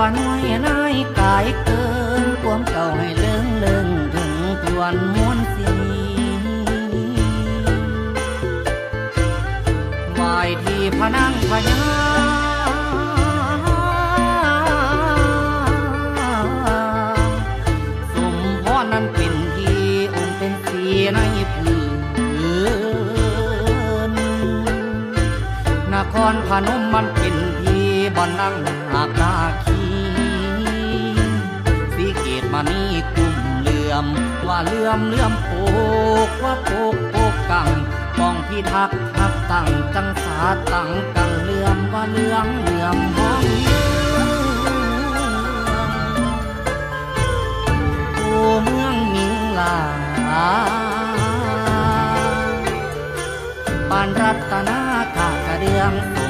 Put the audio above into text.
ว่าน้อยนายกายเกินความเก่าให้เลื่องเลื่องถึงทวนมวนสีวายที่พนังพญาสมพรนั้นเป็นที่องค์เป็นสีในพื้นนครพนมมันเป็นที่บ่อนนั่งหากตาขีสีเกตมานี่กลุ่มเหลื่อมว่าเหลื่อมโปกว่าโปกกังป้องพิทักษ์ทับตั้งจังสาตั้งกังเหลื่อมว่าเหลื่อมห้องโอ้เมืองมิงลาปานรัตนากากระเดืองสม